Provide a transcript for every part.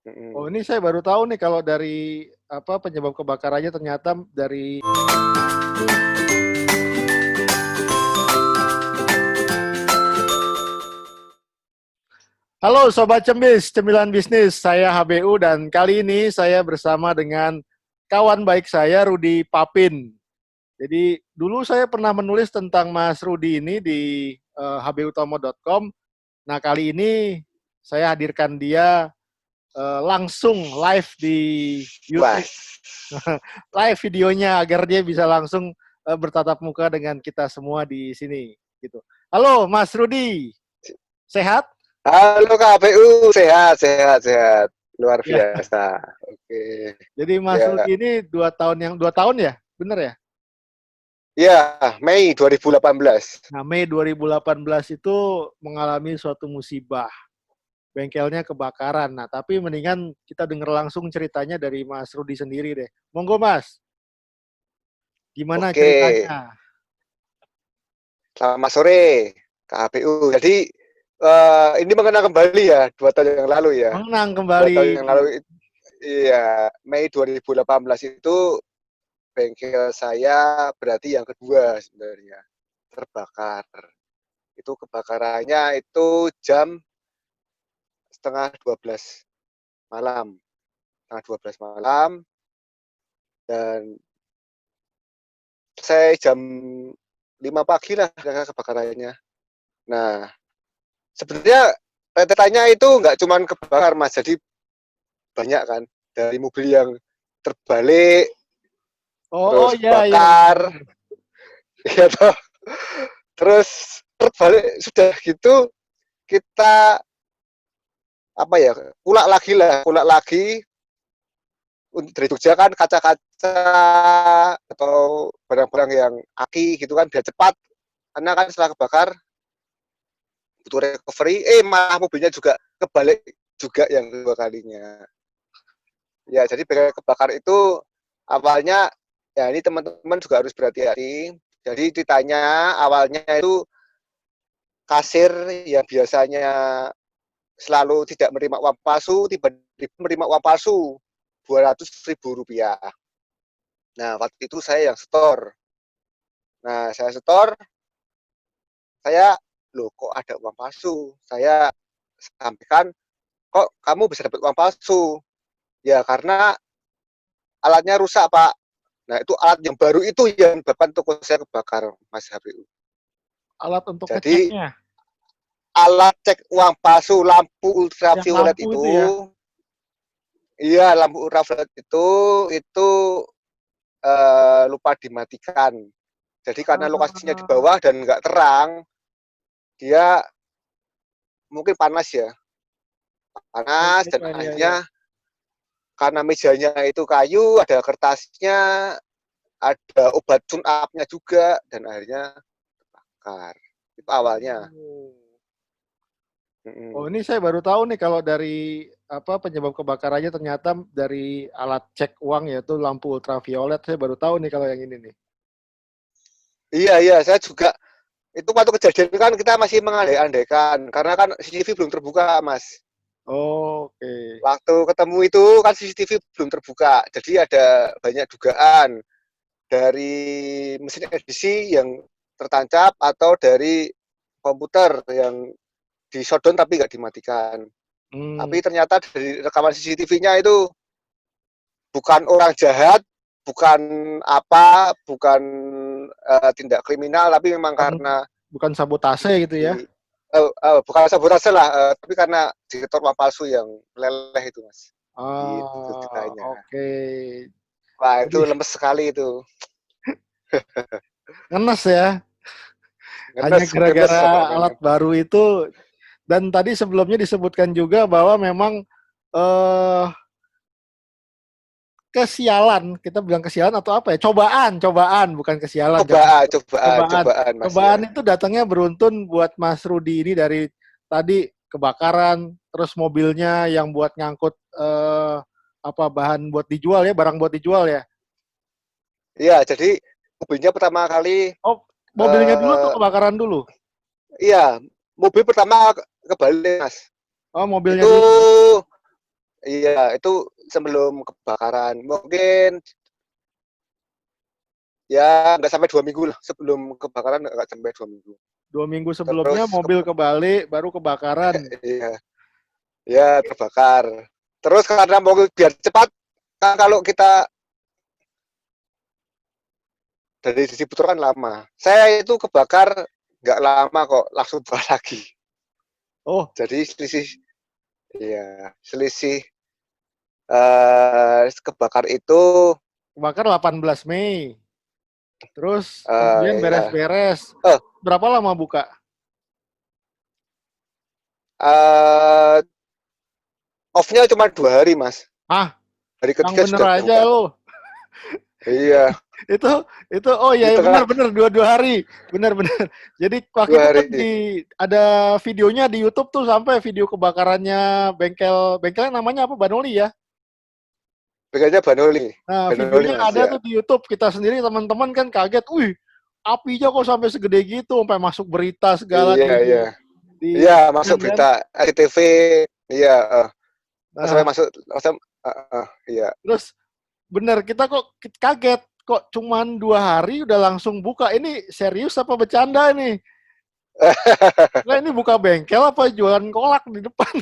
Oh, Mm-mm. ini saya baru tahu nih kalau dari apa penyebab kebakarannya ternyata dari. Halo Sobat Cembis, Cemilan Bisnis, saya HBU dan kali ini saya bersama dengan kawan baik saya Rudi Papin. Jadi dulu saya pernah menulis tentang Mas Rudi ini di hbutomo.com. Nah kali ini saya hadirkan dia langsung live di Wah, YouTube, live videonya agar dia bisa langsung bertatap muka dengan kita semua di sini. Gitu. Halo Mas Rudi, sehat? halo KPU, sehat, sehat, sehat, luar Ya. biasa. Oke, Jadi Mas ya, Rudi ini 2 tahun ya, bener ya? ya, Mei 2018. Nah Mei 2018 itu mengalami suatu musibah, bengkelnya kebakaran. Nah tapi mendingan kita denger langsung ceritanya dari Mas Rudi sendiri deh. Monggo Mas, gimana Oke, ceritanya? selamat sore KPU. Jadi ini mengenang kembali ya 2 tahun yang lalu ya. Menang Dua kembali. tahun yang lalu, iya, Mei 2018 itu bengkel saya berarti yang kedua sebenarnya terbakar. Itu kebakarannya itu jam setengah 12 malam, setengah 12 malam, dan saya jam 5 pagi lah kebakarannya. Nah, sebenarnya rentetannya itu nggak cuma kebakar, Mas. Jadi banyak kan. Dari mobil yang terbalik, Oh, oh terus ya ya kebakar, benar. ya toh. Terus terbalik, sudah gitu kita apa ya, ulak lagi untuk dari Jogja kan kaca-kaca atau barang-barang yang aki gitu kan biar cepat, karena kan setelah kebakar butuh recovery, malah mobilnya juga kebalik juga yang kedua kalinya. Ya, jadi bengkel kebakar itu awalnya, ya ini teman-teman juga harus berhati-hati. Jadi ceritanya awalnya itu kasir yang biasanya selalu tidak menerima uang palsu, tiba-tiba menerima uang palsu Rp200.000. Nah, waktu itu saya yang setor. Nah, saya setor, saya, loh kok ada uang palsu? Saya sampaikan, kok kamu bisa dapat uang palsu? Ya, karena alatnya rusak, Pak. Nah, itu alat yang baru itu yang menyebabkan toko saya kebakar, Mas HBU. Alat untuk Jadi, ngeceknya, alat cek uang palsu lampu yang ultraviolet lampu itu, itu ya. iya, lampu ultraviolet itu lupa dimatikan. Jadi karena lokasinya di Ah, bawah dan nggak terang, dia mungkin panas ya, oh panas, dan iya iya iya. akhirnya karena mejanya itu kayu, ada kertasnya, ada obat tune up-nya juga, dan akhirnya bakar. Itu awalnya. Oh. Oh, Mm-mm. ini saya baru tahu nih kalau dari apa penyebab kebakarannya ternyata dari alat cek uang yaitu lampu ultraviolet. Saya baru tahu nih kalau yang ini nih. Iya, iya, saya juga itu waktu kejadian kan kita masih mengandai-andaikan karena kan CCTV belum terbuka, Mas. Oke. Waktu ketemu itu kan CCTV belum terbuka, jadi ada banyak dugaan dari mesin edisi yang tertancap atau dari komputer yang di shutdown tapi nggak dimatikan. Tapi Hmm. ternyata dari rekaman CCTV-nya itu bukan orang jahat, bukan bukan tindak kriminal, tapi memang Bukan karena bukan sabotase gitu ya. di bukan sabotase lah, tapi karena detektor uang palsu yang meleleh itu, Mas. Gitu Ah, ceritanya. oke. Wah, itu Jadi lemes sekali itu. ngenes ya. Hanya Ngenes, ngenes gara-gara pokoknya. alat baru itu dan tadi sebelumnya disebutkan juga bahwa memang eh kesialan, kita bilang kesialan atau apa ya? Cobaan, cobaan, bukan kesialan karena Cobaan, cobaan, cobaan. cobaan, Mas Cobaan ya. itu datangnya beruntun buat Mas Rudi ini dari tadi kebakaran, terus mobilnya yang buat ngangkut apa bahan buat dijual ya, barang buat dijual ya. Iya, jadi mobilnya pertama kali Oh, mobilnya dulu tuh eh kebakaran dulu. iya, mobil pertama kebalik, Mas. Oh, mobilnya Itu dulu. Iya, itu sebelum kebakaran. Mungkin ya nggak sampai 2 minggu lah sebelum kebakaran, nggak sampai 2 minggu. 2 minggu sebelumnya Terus mobil kebalik, baru kebakaran. iya, ya terbakar. Terus karena mobil biar cepat, kan kalau kita dari distributor kan lama. Saya itu kebakar nggak lama kok, langsung jual lagi. Oh, Jadi selisih kebakar itu kebakar 18 Mei. Terus kemudian ya beres-beres. oh Berapa lama buka? uh, off-nya cuma 2 hari mas. Ah, Hari yang ketiga bener sudah aja buka. lo. Iya, itu oh di ya tengah benar-benar dua hari, benar-benar. Jadi waktu dua itu kan hari. ada videonya di YouTube tuh sampai video kebakarannya bengkelnya namanya apa, Banoli ya. Bengkelnya Banoli, Nah Banoli videonya mas ada ya. tuh di YouTube, kita sendiri teman-teman kan kaget, wih apinya kok sampai segede gitu, sampai masuk berita segala Iya iya di iya kan masuk kan. berita RCTV. Iya, sampai Nah masuk iya. terus bener kita kok kaget, kok cuman 2 hari udah langsung buka, ini serius apa bercanda nih. Nah, ini buka bengkel apa jualan kolak di depan?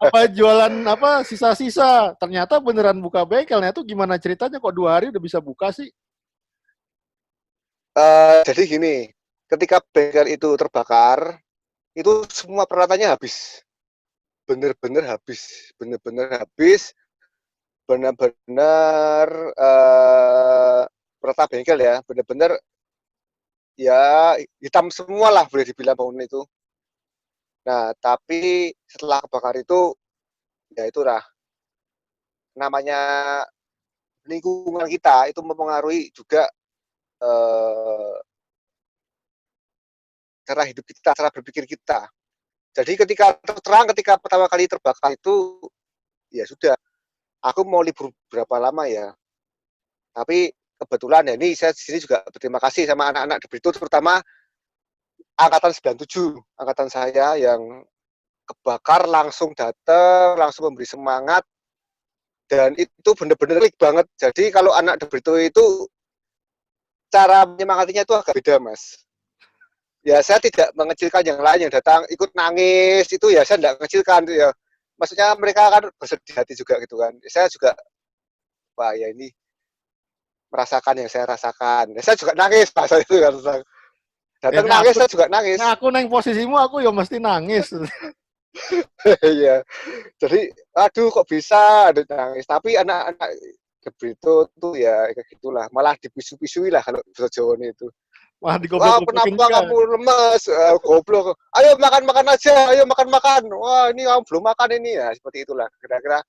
Apa jualan apa sisa-sisa? Ternyata beneran buka bengkel. Nah, itu gimana ceritanya kok 2 hari udah bisa buka sih? Jadi gini, ketika bengkel itu terbakar, itu semua peralatannya habis, bener-bener habis, bener-bener habis, bener-bener peralatan bengkel ya, bener-bener ya hitam semua lah boleh dibilang bangunan itu. Nah, tapi setelah kebakar itu, ya itulah namanya lingkungan kita itu mempengaruhi juga eh, cara hidup kita, cara berpikir kita. Jadi ketika terang, ketika pertama kali terbakar itu, ya sudah, aku mau libur berapa lama ya. Tapi kebetulan ya ini saya di sini juga berterima kasih sama anak-anak di Brito, terutama angkatan 97, angkatan saya yang kebakar langsung datang, langsung memberi semangat, dan itu benar-benar klik banget. Jadi kalau anak di Brito itu cara menyemangatinya itu agak beda mas. Ya saya tidak mengecilkan yang lain yang datang ikut nangis itu, ya saya tidak mengecilkan ya. Maksudnya mereka kan bersedih hati juga gitu kan. Saya juga, wah ya ini merasakan yang saya rasakan. Ya, saya juga nangis pas itu kan. Eh, Datang nah nangis aku, saya juga nangis. nah aku neng posisimu aku ya mesti nangis. Iya. Jadi aduh kok bisa ada nangis. Tapi anak-anak itu tuh ya kayak gitulah. Malah dipisu-pisui lah kalau bahasa Jawa itu. Wah, Wah, digoblok-goblokin kenapa juga. kamu lemes? Goblok. Ayo makan-makan aja, ayo makan-makan. Wah, ini kamu belum makan ini ya. Seperti itulah. Kira-kira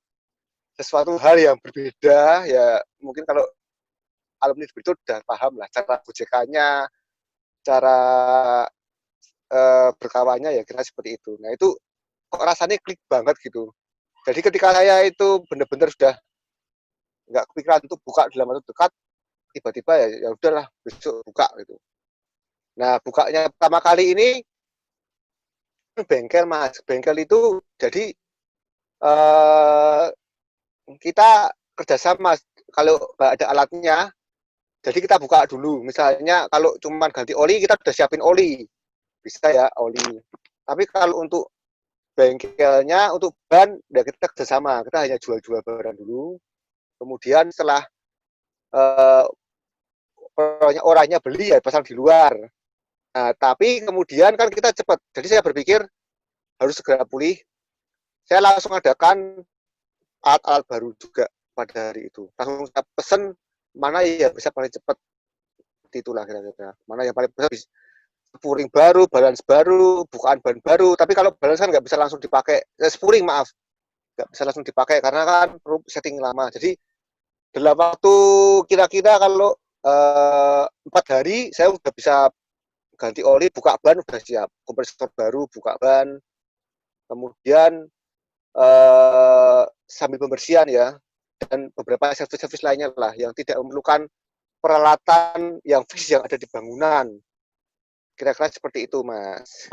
sesuatu hal yang berbeda ya, mungkin kalau alumni itu udah paham lah cara gojekannya, cara berkawannya ya kira seperti itu. Nah, itu kok rasanya klik banget gitu. Jadi ketika saya itu benar-benar sudah nggak kepikiran untuk buka dalam waktu dekat, tiba-tiba ya udahlah besok buka gitu. Nah, bukanya pertama kali ini bengkel mas, bengkel itu jadi eh, kita kerjasama. Kalau nggak ada alatnya, jadi kita buka dulu. Misalnya kalau cuma ganti oli, kita udah siapin oli, bisa ya oli. Tapi kalau untuk bengkelnya, untuk ban, ya kita kerjasama. Kita hanya jual-jual barang dulu. Kemudian setelah eh, orangnya beli ya pasang di luar. Nah, tapi kemudian kan kita cepat. Jadi saya berpikir harus segera pulih. Saya langsung adakan alat-alat baru juga pada hari itu. Langsung saya pesen mana ya bisa paling cepat. Itulah kira-kira. Mana yang paling bisa spuring baru, balance baru, bukaan ban baru. Tapi kalau balance kan nggak bisa langsung dipakai. Spuring maaf, nggak bisa langsung dipakai karena kan perlu setting lama. Jadi dalam waktu kira-kira kalau 4 hari saya udah bisa ganti oli, buka ban udah siap, kompresor baru, buka ban, kemudian sambil pembersihan ya, dan beberapa servis-servis lainnya lah yang tidak memerlukan peralatan yang fix yang ada di bangunan. Kira-kira seperti itu, Mas.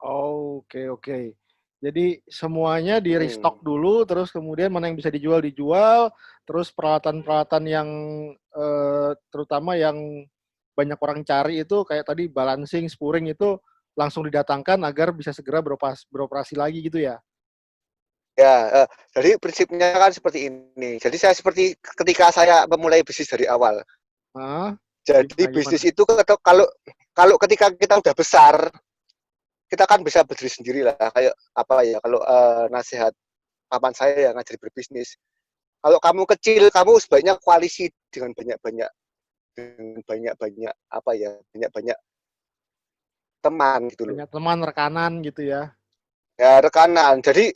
Oh, oke oke. Jadi semuanya di Hmm. restock dulu, terus kemudian mana yang bisa dijual, terus peralatan-peralatan yang terutama yang banyak orang cari itu kayak tadi balancing, spuring itu langsung didatangkan agar bisa segera beroperasi lagi gitu ya. Ya, jadi prinsipnya kan seperti ini. Jadi saya seperti ketika saya memulai bisnis dari awal. Hah? Jadi Gimana gimana? bisnis itu kalau kalau ketika kita udah besar, kita kan bisa berdiri sendiri lah. Kayak apa ya? Kalau nasihat paman saya yang ngajari berbisnis. Kalau kamu kecil, kamu sebaiknya koalisi dengan banyak-banyak apa ya? Banyak-banyak teman gitu loh. Banyak teman, rekanan gitu ya. Ya rekanan. Jadi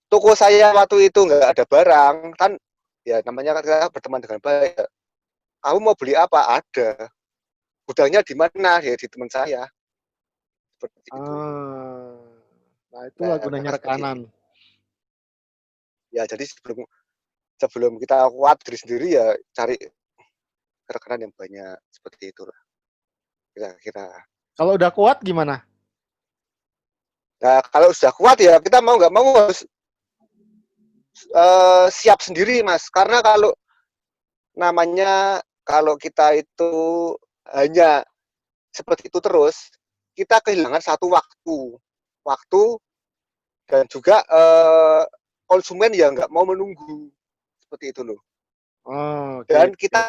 toko saya waktu itu nggak ada barang kan, ya namanya kan kita berteman dengan baik. Kamu mau beli apa? Ada. Gudangnya di mana? Ya di teman saya. Seperti itu. Ah. Nah, itulah Nah, gunanya kan seperti rekanan. ini. Ya, jadi sebelum sebelum kita kuat diri sendiri ya cari rekenan yang banyak seperti itulah kira-kira. Kalau udah kuat gimana? Nah, kalau sudah kuat ya kita mau nggak mau harus siap sendiri, Mas. Karena kalau namanya kalau kita itu hanya seperti itu terus, kita kehilangan satu waktu dan juga konsumen yang nggak mau menunggu seperti itu loh. Oh, oke, Dan oke. kita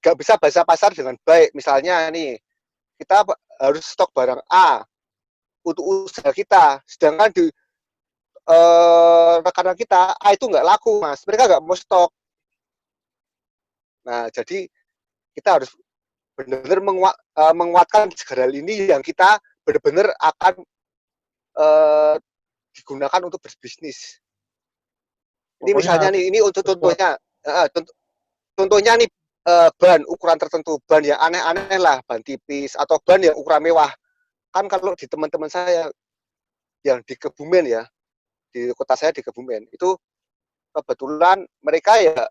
nggak bisa bahasa pasar dengan baik. Misalnya nih, kita harus stok barang A untuk usaha kita, sedangkan di rekan kita A itu nggak laku, Mas. Mereka nggak mau stok. Nah, jadi kita harus benar-benar menguatkan segala ini yang kita benar-benar akan uh, digunakan untuk berbisnis. Ini Pokoknya misalnya harus nih, ini untuk kuat. contohnya, contohnya nih ban ukuran tertentu, ban yang aneh-aneh lah, ban tipis atau ban yang ukuran mewah. Kan kalau di teman-teman saya yang di Kebumen ya, di kota saya di Kebumen, itu kebetulan mereka ya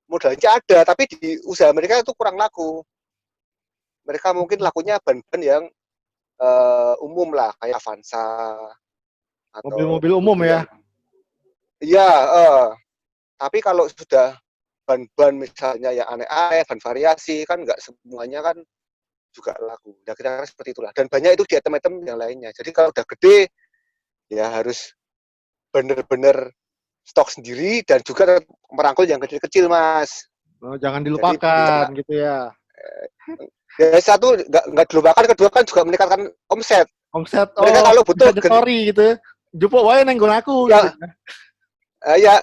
modalnya ada, tapi di usaha mereka itu kurang laku. Mereka mungkin lakunya ban-ban yang umum lah, kayak Avanza atau Mobil-mobil umum mobil ya. yang iya, tapi kalau sudah ban-ban misalnya yang aneh-aneh, ban variasi kan nggak semuanya kan juga laku. Nah, kira-kira seperti itulah. Dan banyak itu di item-item yang lainnya. Jadi kalau udah gede ya harus benar-benar stok sendiri dan juga merangkul yang kecil-kecil, Mas. Oh, jangan Jadi bisa dilupakan gitu ya. ya satu nggak dilupakan, kedua kan juga meningkatkan omset. Omset, Mereka oh kalau bisa butuh nyetori gitu. Jupuk wae nenggon aku gitu. ya ya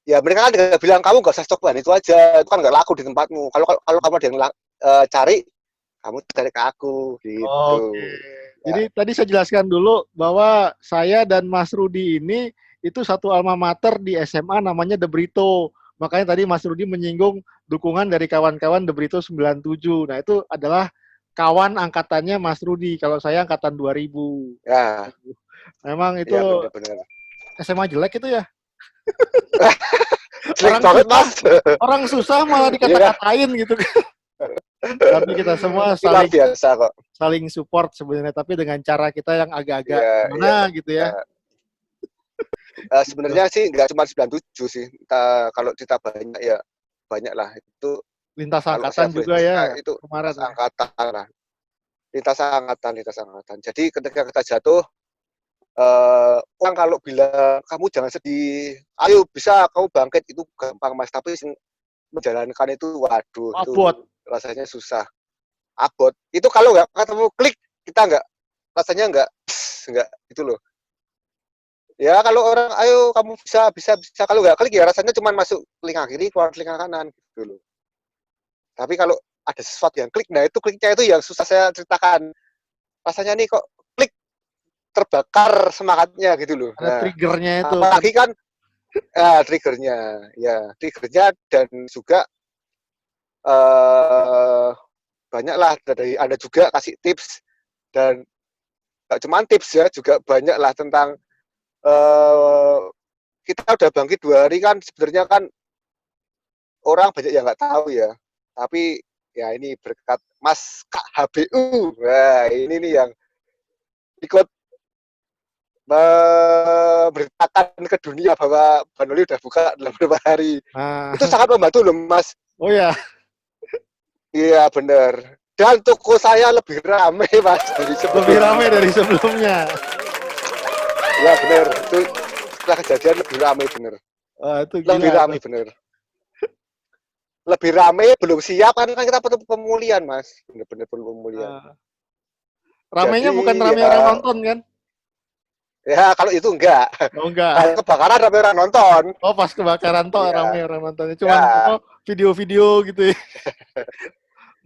ya mereka kan nggak bilang kamu nggak usah stok bahan itu aja, itu kan nggak laku di tempatmu. Kalau kamu ada yang cari, kamu cari ke aku gitu. Oke. Ya, Jadi tadi saya jelaskan dulu bahwa saya dan Mas Rudi ini itu satu alma mater di SMA namanya The Brito. Makanya tadi Mas Rudi menyinggung dukungan dari kawan-kawan The Brito 97. Nah, itu adalah kawan angkatannya Mas Rudi. Kalau saya angkatan 2000. ya, Memang itu ya benar-benar. SMA jelek itu ya. Jelek Orang banget susah, mas. orang susah malah Iya, dikata-katain gitu kan. Tapi kita semua ini luar saling biasa kok. saling support sebenarnya, tapi dengan cara kita yang agak-agak Iya, iya. gimana gitu ya. Gitu. Sebenarnya sih nggak cuma 97 sih. Kalau kita banyak ya banyak lah. Itu Lintas kalau angkatan saya boleh juga ya cerita itu kemarin lintas ya. angkatan lah. Lintas angkatan. Jadi ketika kita jatuh, orang kalau bilang kamu jangan sedih, ayo bisa kamu bangkit itu gampang mas. Tapi menjalankan itu, waduh, itu Abot. rasanya susah. Abot. Itu kalau nggak ketemu klik, kita nggak rasanya nggak itu loh. Ya kalau orang, ayo kamu bisa. Kalau nggak klik ya rasanya cuma masuk telinga kiri, keluar telinga kanan gitu loh. Tapi kalau ada sesuatu yang klik, nah itu kliknya itu yang susah saya ceritakan. Rasanya nih kok klik terbakar semangatnya gitu loh. Ada Nah, triggernya itu kan. apalagi kan triggernya dan juga eh banyaklah dari Anda juga kasih tips dan nggak cuma tips ya, juga banyak lah tentang eh kita udah bangkit 2 hari kan sebenarnya kan orang banyak yang nggak tahu ya. Tapi ya ini berkat Mas Kak HBU. Nah, ini nih yang ikut memberitakan ke dunia bahwa Banoli udah buka dalam beberapa hari. Itu Ah, sangat membantu loh, Mas. oh ya, Iya, bener. Dan toko saya lebih ramai, Mas, dari lebih ramai sebelumnya. dari sebelumnya. Iya, bener. Itu setelah kejadian lebih ramai, bener. Wah, itu Lebih gila tuh. ramai, bener. Lebih ramai, belum siap, karena kan kita perlu pemulihan, Mas. Bener-bener perlu pemulihan. Ah, ramainya bukan Jadi, ramai orang ya, nonton kan? ya kalau itu enggak. Oh enggak. Kalau kebakaran ramai orang nonton. Oh pas kebakaran toh ramai Iya, orang nontonnya. Cuman ya, apa video-video gitu ya.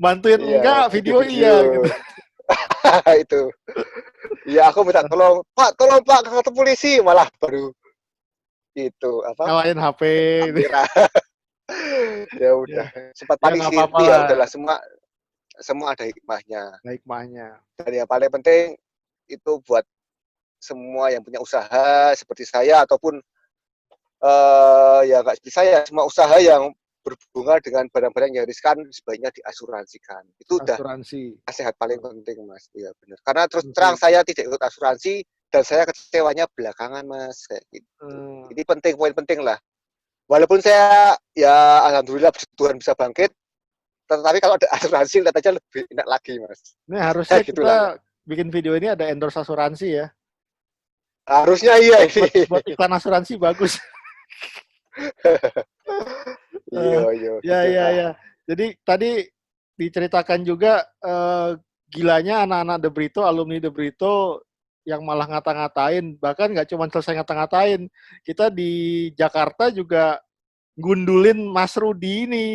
Bantuin iya, enggak, video video-video. iya gitu. Itu. Iya, aku minta tolong, tolong Pak, ke kantor polisi. Malah baru itu, apa, Nyalain HP gitu. kamera. Ya Ya, udah, sempat ya panik nggak sih, apa-apa tapi ya lah. udahlah, semua semua ada hikmahnya. Hikmahnya. Dan yang paling penting itu buat semua yang punya usaha seperti saya ataupun ya nggak seperti saya, semua usaha yang berhubungan dengan barang-barang yang riskan sebaiknya diasuransikan. Itu udah Asuransi. nasihat paling penting, Mas. Iya benar. Karena terus terang Penting. saya tidak ikut asuransi dan saya kecewanya belakangan, Mas, kayak gitu. Hmm. Ini penting, poin penting lah. Walaupun saya ya alhamdulillah puji Tuhan bisa bangkit, tetapi kalau ada asuransi lihat aja lebih enak lagi, Mas. Ini harusnya Gitulah, Mas. kita bikin video ini ada endorse asuransi ya. Harusnya iya ini. Buat iklan asuransi bagus. Iya, Eh, iya, ya ya gitulah. ya. Jadi tadi diceritakan juga gilanya anak-anak De Brito, alumni De Brito yang malah ngata-ngatain, bahkan nggak cuma selesai ngata-ngatain, kita di Jakarta juga gundulin Mas Rudi ini.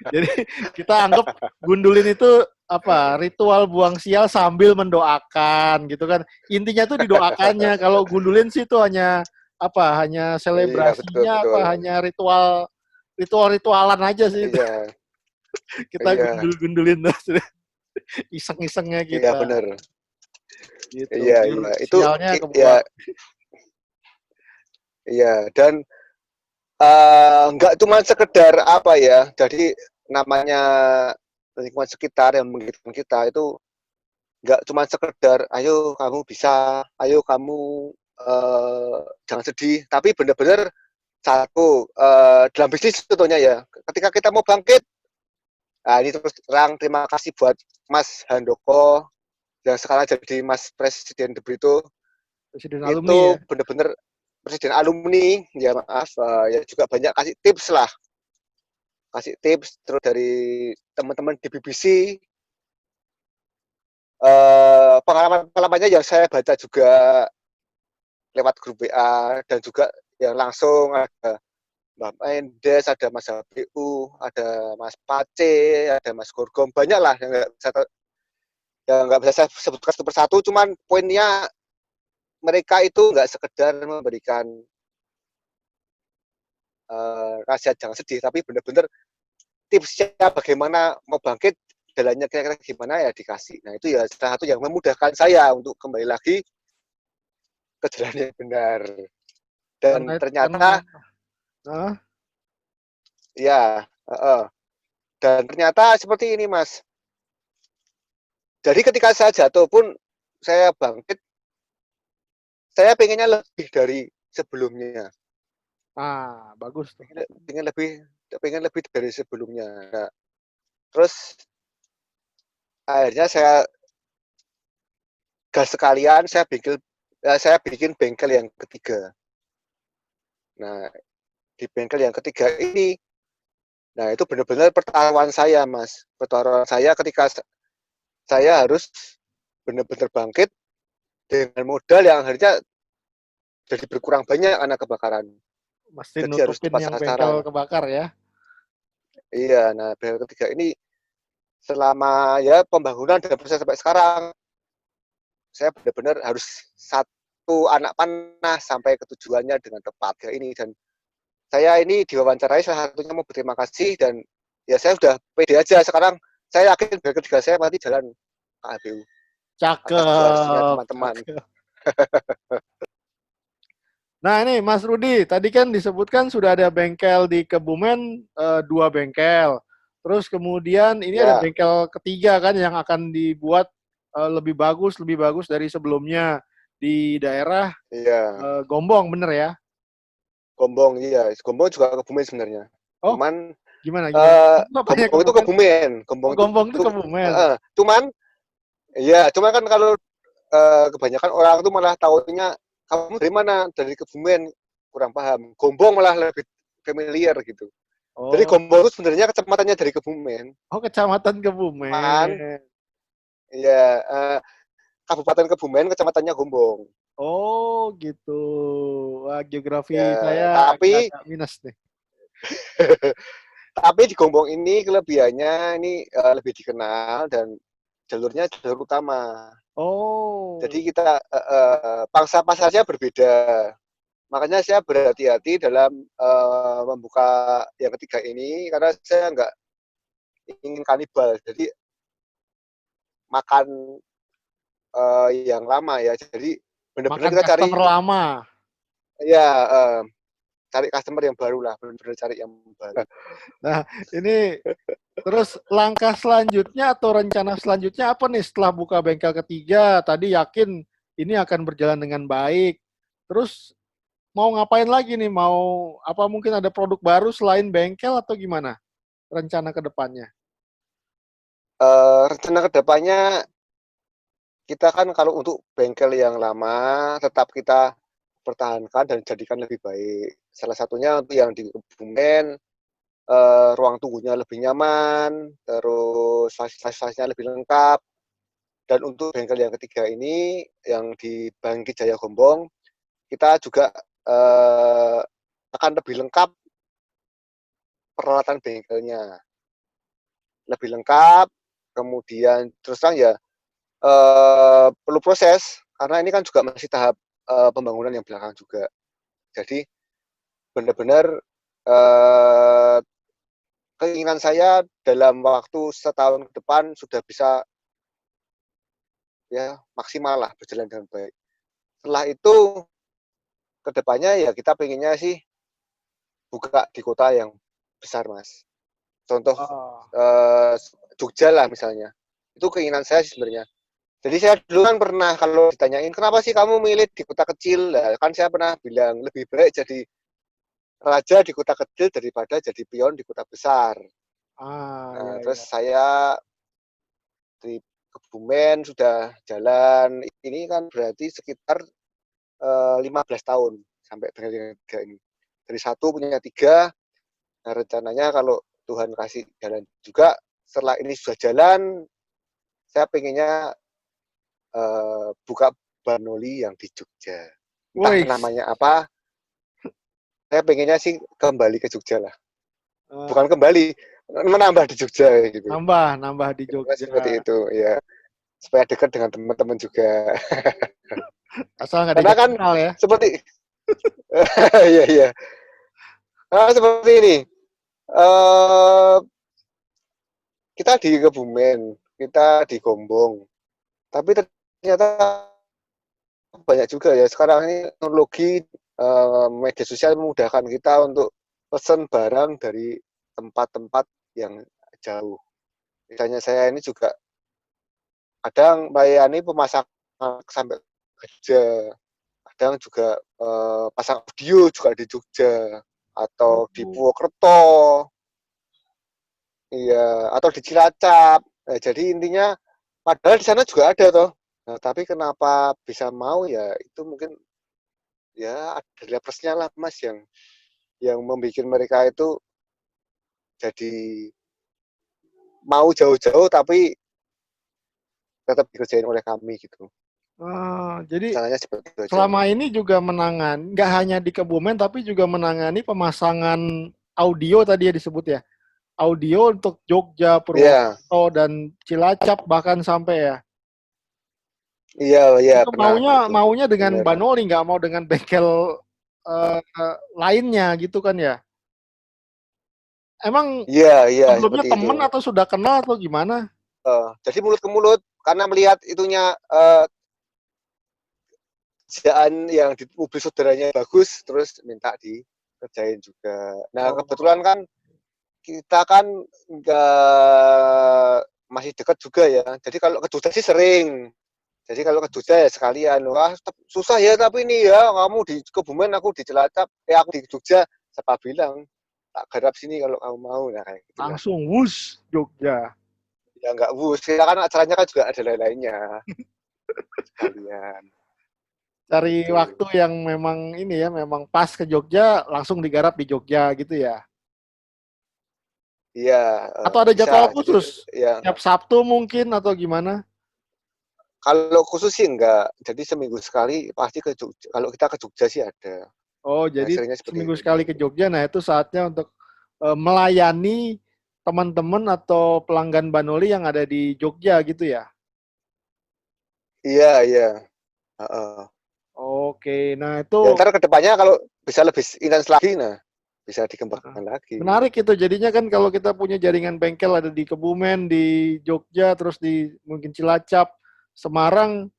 Jadi kita anggap gundulin itu apa ritual buang sial sambil mendoakan gitu kan. Intinya tuh didoakannya. Kalau gundulin sih itu hanya apa? Hanya Iya, betul, selebrasinya apa? betul. Hanya ritualan aja sih itu. Iya, Kita iya, gundul-gundulin terus iseng-isengnya iya kita benar. gitu. Iya, Biar iya. Itu sialnya ya, kebuang. iya dan nggak cuma sekedar apa ya. Jadi namanya lingkungan sekitar yang menginginkan kita itu nggak cuma sekedar ayo kamu bisa, ayo kamu jangan sedih, tapi benar-benar satu dalam bisnis contohnya ya. Ketika kita mau bangkit, nah ini terus terang terima kasih buat Mas Handoko yang sekarang jadi Mas Presiden De Brito. Presiden Itu alumni ya. benar-benar presiden alumni, ya maaf, ya juga banyak kasih tips lah, kasih tips terus dari teman-teman di BBC, pengalaman-pengalamannya yang saya baca juga lewat grup WA dan juga yang langsung ada Mbak Mendes, ada Mas HBU, ada Mas Pace, ada Mas Gorgom, banyak lah yang nggak bisa saya sebutkan satu persatu, cuman poinnya mereka itu nggak sekedar memberikan nasihat jangan sedih, tapi benar-benar tipsnya bagaimana mau bangkit, jalannya kira-kira gimana ya dikasih. Nah itu ya salah satu yang memudahkan saya untuk kembali lagi ke jalan yang benar. Dan Karena ternyata ya, dan ternyata seperti ini Mas. Jadi ketika saya jatuh pun saya bangkit, saya pengennya lebih dari sebelumnya. bagus tuh. Pengen lebih, pengen lebih dari sebelumnya. Nah, terus akhirnya saya gas sekalian saya bikin bengkel yang ketiga. Nah, di bengkel yang ketiga ini, nah itu benar-benar pertaruhan saya, Mas. Pertaruhan saya ketika saya harus benar-benar bangkit dengan modal yang akhirnya jadi berkurang banyak karena kebakaran. Mesti Jadi harus nutupin tepat yang bengkel sasaran. kebakar ya. Iya, nah bengkel ketiga ini selama ya pembangunan dan proses sampai sekarang, saya benar-benar harus satu anak panah sampai ke tujuannya dengan tepat kayak ini. Dan saya ini diwawancarai salah satunya mau berterima kasih dan ya saya sudah pede aja sekarang. Saya yakin bengkel ketiga saya nanti jalan KHBU atas doanya Cakep, teman-teman. cakep. Nah ini Mas Rudi, tadi kan disebutkan sudah ada bengkel di Kebumen, 2 bengkel. Terus kemudian ini ada Ya, bengkel ketiga kan yang akan dibuat lebih bagus dari sebelumnya. di daerah Iya, Gombong, bener ya? Gombong, iya. Gombong juga Kebumen sebenarnya. Oh, Cuman gimana gimana? Itu apanya Gombong itu Kebumen? Kebumen, Oh, Gombong itu, Gombong itu Kebumen. cuman, iya, cuman kan kalau kebanyakan orang tuh malah taunya kamu dari mana? Dari Kebumen, kurang paham. Gombong malah lebih familiar gitu. Jadi Oh, Gombong itu sebenarnya kecamatannya dari Kebumen, oh Kecamatan cuman Kebumen. ya Kabupaten Kebumen, kecamatannya Gombong. Oh, gitu. Wah, geografi saya Ya, tapi agak-agak minus nih. tapi di Gombong ini kelebihannya ini lebih dikenal dan jalurnya jalur utama. Jadi Oh, kita pangsa pasarnya berbeda. Makanya saya berhati-hati dalam membuka yang ketiga ini karena saya nggak ingin kanibal. Jadi makan yang lama ya. Jadi benar-benar makan kita customer cari lama. ya cari customer yang baru lah, benar-benar cari yang baru. Nah, ini terus langkah selanjutnya atau rencana selanjutnya apa nih setelah buka bengkel ketiga? Tadi yakin ini akan berjalan dengan baik. Terus mau ngapain lagi nih? Mau apa mungkin ada produk baru selain bengkel atau gimana? Rencana ke depannya. Rencana kedepannya kita kan kalau untuk bengkel yang lama tetap kita pertahankan dan jadikan lebih baik. Salah satunya untuk yang di Kebumen, ruang tunggunya lebih nyaman, terus fasilitasnya lebih lengkap. Dan untuk bengkel yang ketiga ini, yang di Bangki Jaya Gombong, kita juga akan lebih lengkap peralatan bengkelnya. Lebih lengkap, kemudian terus terang ya perlu proses, karena ini kan juga masih tahap pembangunan yang belakang juga. Jadi benar-benar eh, keinginan saya dalam waktu setahun ke depan sudah bisa ya maksimal lah berjalan dengan baik. Setelah itu kedepannya ya kita pengennya sih buka di kota yang besar mas. Contoh Oh, eh, Jogja lah misalnya. Itu keinginan saya sih sebenarnya. Jadi saya dulu kan pernah kalau ditanyain kenapa sih kamu milih di kota kecil, nah, kan saya pernah bilang lebih baik jadi raja di kota kecil daripada jadi pion di kota besar. ya Nah, terus ya. saya di Kebumen sudah jalan ini kan berarti sekitar 15 tahun sampai dengan tiga ini. Dari satu punya tiga, nah rencananya kalau Tuhan kasih jalan juga, setelah ini sudah jalan, saya pengennya buka Banoli yang di Jogja. Entah Wih, namanya apa, saya pengennya sih kembali ke Jogja lah. eh, Bukan kembali, menambah di Jogja gitu. nambah nambah di Karena Jogja. seperti itu ya, supaya dekat dengan teman-teman juga. Asal nggak Karena diajak kan kenal ya. seperti, iya iya. Nah, seperti ini. Kita di Kebumen, kita di Gombong, tapi ternyata banyak juga ya sekarang ini teknologi media sosial memudahkan kita untuk pesan barang dari tempat-tempat yang jauh. Misalnya saya ini juga kadang melayani pemasangan sampai ke Jogja, kadang juga pasang audio juga di Jogja atau di Oh, Purwokerto, iya, atau di Cilacap. Nah, jadi intinya padahal di sana juga ada toh. Nah, tapi kenapa bisa mau ya itu mungkin ya ada nilai plusnya lah Mas yang membuat mereka itu jadi mau jauh-jauh tapi tetap dikerjain oleh kami gitu. jadi Caranya seperti itu aja. selama ini juga nggak hanya di Kebumen, tapi juga menangani pemasangan audio tadi ya disebut ya. Audio untuk Jogja, Iya, Purwokerto, dan Cilacap bahkan sampai ya. iya, iya Itu pernah maunya itu. maunya dengan Bener. Banoli, nggak mau dengan bengkel eh, lainnya gitu kan ya. Emang Iya, iya sebelumnya seperti itu. temen atau sudah kenal atau gimana? Jadi mulut ke mulut karena melihat itunya kerjaan yang di mobil saudaranya bagus terus minta dikerjain juga. Nah, kebetulan Oh, kan kita kan nggak masih dekat juga ya. Jadi kalau ke Jogja sih sering. Jadi kalau ke Jogja ya sekalian, wah susah ya tapi ini ya, kamu di Kebumen, aku di Cilacap, aku di Jogja, siapa bilang tak garap sini kalau kamu mau, nah kayak gitulah. Langsung wus Jogja. Ya nggak bus, ya kan acaranya kan juga ada lain-lainnya sekalian. Cari Gitu. waktu yang memang ini ya, memang pas ke Jogja, langsung digarap di Jogja gitu ya. Iya, Atau ada bisa. jadwal Jadi khusus? ya Tiap Sabtu mungkin atau gimana? kalau khusus sih enggak. Jadi seminggu sekali pasti ke Jogja. Kalau kita ke Jogja sih ada. Oh, Nah, jadi seringnya seperti seminggu itu. sekali ke Jogja. Nah, itu saatnya untuk melayani teman-teman atau pelanggan Banoli yang ada di Jogja gitu ya. Iya, iya. Heeh. Oke, nah itu Ya ntar ke depannya kalau bisa lebih intens lagi, nah bisa dikembangkan lagi. menarik itu. Jadinya kan kalau kita punya jaringan bengkel ada di Kebumen, di Jogja, terus di mungkin Cilacap, Semarang,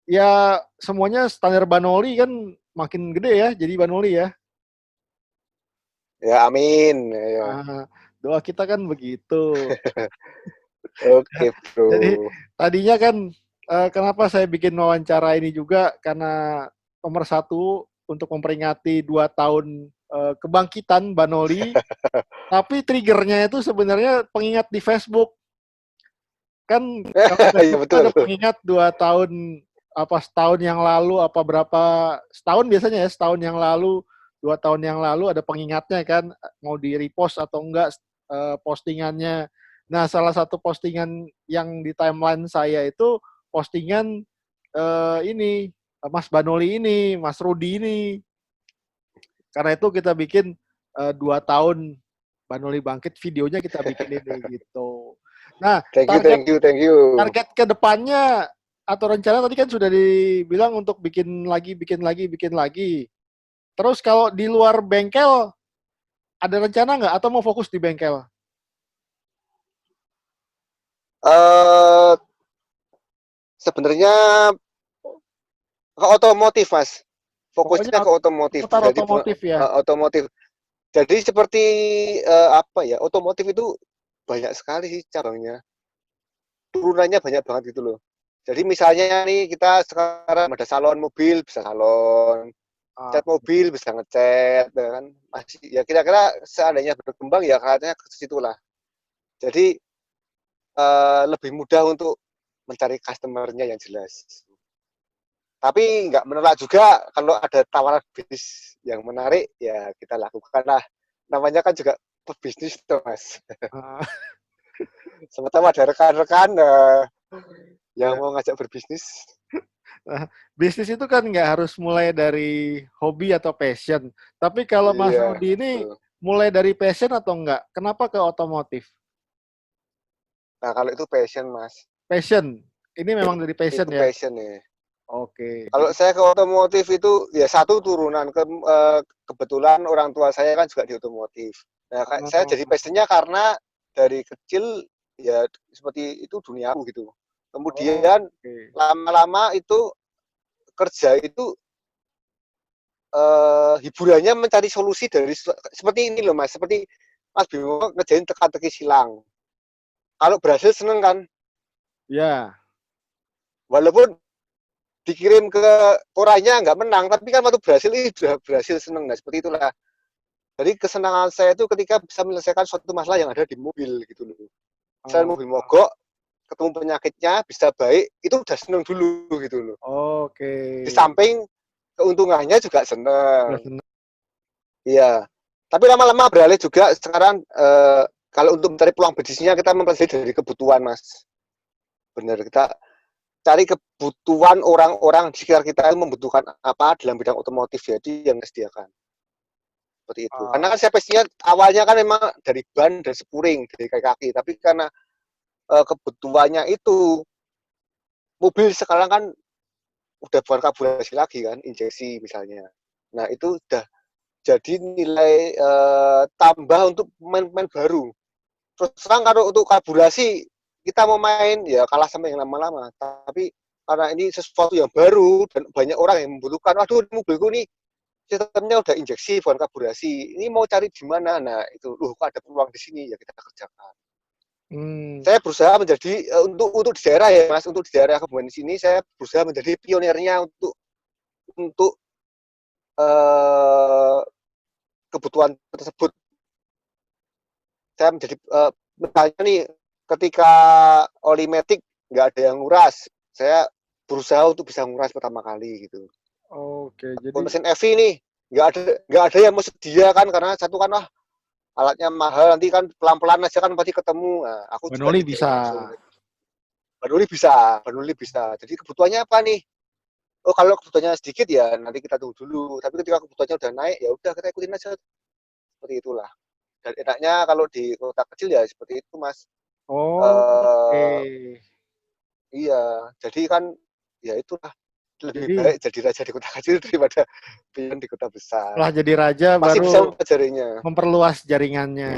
ya semuanya standar Banoli kan makin gede ya, jadi Banoli ya. Ya amin. Ya. Ah, doa kita kan begitu. Oke, Jadi bro. tadinya kan kenapa saya bikin wawancara ini juga karena nomor satu untuk memperingati 2 tahun kebangkitan Banoli, tapi triggernya itu sebenarnya pengingat di Facebook. Kan kalau Iya Facebook itu betul. ada pengingat 2 tahun apa setahun yang lalu apa berapa setahun biasanya ya setahun yang lalu 2 tahun yang lalu ada pengingatnya kan mau di repost atau enggak postingannya. Nah salah satu postingan yang di timeline saya itu postingan ini Mas Banoli ini Mas Rudi ini karena itu kita bikin 2 tahun Banoli bangkit videonya kita bikin ini gitu. Nah Thank you, target thank you, thank you. target ke depannya atau rencana tadi kan sudah dibilang untuk bikin lagi, bikin lagi, bikin lagi. Terus kalau di luar bengkel, ada rencana nggak atau mau fokus di bengkel? Eh sebenarnya ke otomotif, Mas. Pokoknya Fokusnya ke otomotif. seputar Jadi otomotif ya. otomotif. Jadi seperti apa ya? Otomotif itu banyak sekali sih cabangnya. Turunannya banyak banget gitu loh. Jadi misalnya nih kita sekarang ada salon mobil, bisa salon, Ah, cat mobil bisa ngecat, ya kan? Masih ya kira-kira seandainya berkembang ya katanya ke situ lah. Jadi lebih mudah untuk mencari customernya yang jelas. Tapi nggak menolak juga kalau ada tawaran bisnis yang menarik, ya kita lakukan lah. Namanya kan juga pebisnis tuh, Mas. ah, Sama-sama ada rekan-rekan yang ya. mau ngajak berbisnis. Nah, bisnis itu kan nggak harus mulai dari hobi atau passion. Tapi kalau Mas Iya, Rudi ini betul. mulai dari passion atau enggak? Kenapa ke otomotif? Nah, kalau itu passion, Mas. Passion. Ini memang dari passion Itu ya. passion ya. Oke. Kalau Jadi saya ke otomotif itu ya satu turunan kebetulan orang tua saya kan juga di otomotif. Nah, saya jadi oh, passionnya karena dari kecil ya seperti itu duniaku gitu. Kemudian oke. lama-lama itu kerja itu hiburannya mencari solusi dari seperti ini loh, Mas. Seperti Mas Bimo ngerjain teka-teki silang. Kalau berhasil seneng kan, Ya. walaupun dikirim ke orangnya nggak menang, tapi kan waktu berhasil ini sudah berhasil seneng. Nah, seperti itulah. Jadi kesenangan saya itu ketika bisa menyelesaikan suatu masalah yang ada di mobil gitu loh. Misalnya Oh, mobil mogok, ketemu penyakitnya, bisa baik, itu udah seneng dulu gitu loh. oke. Di samping keuntungannya juga Udah seneng. seneng. Iya. Tapi lama-lama beralih juga sekarang kalau untuk mencari peluang bisnisnya kita mempelajari dari kebutuhan, Mas. Benar, kita cari kebutuhan orang-orang di sekitar kita yang membutuhkan apa dalam bidang otomotif, jadi yang disediakan. Seperti itu. Karena Ah, kan saya pastinya awalnya kan memang dari ban dan sepuring, dari kaki-kaki. Tapi karena kebutuhannya itu, mobil sekarang kan udah bukan karburasi lagi kan, injeksi misalnya. Nah itu udah jadi nilai tambah untuk pemain-pemain baru. Terus terang kalau untuk karburasi kita mau main ya kalah sama yang lama-lama. Tapi karena ini sesuatu yang baru dan banyak orang yang membutuhkan, waduh mobilku nih sistemnya udah injeksi bukan karburasi. Ini mau cari di mana? Nah itu, kok ada peluang di sini ya kita kerjakan. Saya berusaha menjadi untuk di daerah ya Mas, untuk di daerah Kebumen sini saya berusaha menjadi pionirnya untuk eh, kebutuhan tersebut. Saya menjadi misalnya nih ketika oli metik nggak ada yang nguras, saya berusaha untuk bisa nguras pertama kali gitu. Oke, jadi Mesin EV nih nggak ada yang mau sedia kan karena satu kan alatnya mahal nanti kan pelan-pelan aja kan pasti ketemu. Nah, aku juga Banoli tidak bisa. langsung. Banuli bisa. Jadi kebutuhannya apa nih? Oh kalau kebutuhannya sedikit ya nanti kita tunggu dulu. Tapi ketika kebutuhannya udah naik ya udah kita ikutin aja seperti itulah. Dan enaknya kalau di kota kecil ya seperti itu Mas. Oke. Eh iya, jadi kan ya itulah lebih Jadi baik jadi raja di kota kecil daripada pion di kota besar. setelah jadi raja Masih bisa baru mempelajarinya. memperluas jaringannya.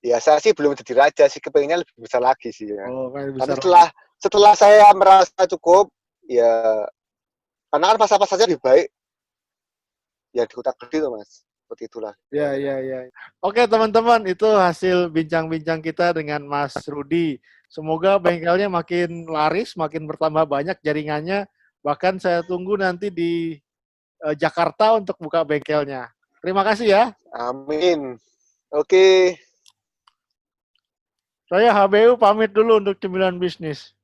Ya saya sih belum jadi raja sih, kepengennya lebih besar lagi sih ya. Oh, kan Nanti besar setelah lagi. setelah saya merasa cukup, ya karena kan pas-pas saja lebih baik ya di kota gede tuh Mas. Seperti itulah Ya, kira-kira. ya, ya. Oke, teman-teman, itu hasil bincang-bincang kita dengan Mas Rudi. Semoga bengkelnya makin laris, makin bertambah banyak jaringannya. Bahkan saya tunggu nanti di Jakarta untuk buka bengkelnya. Terima kasih ya. Amin. Oke. Saya HBU pamit dulu untuk cemilan bisnis.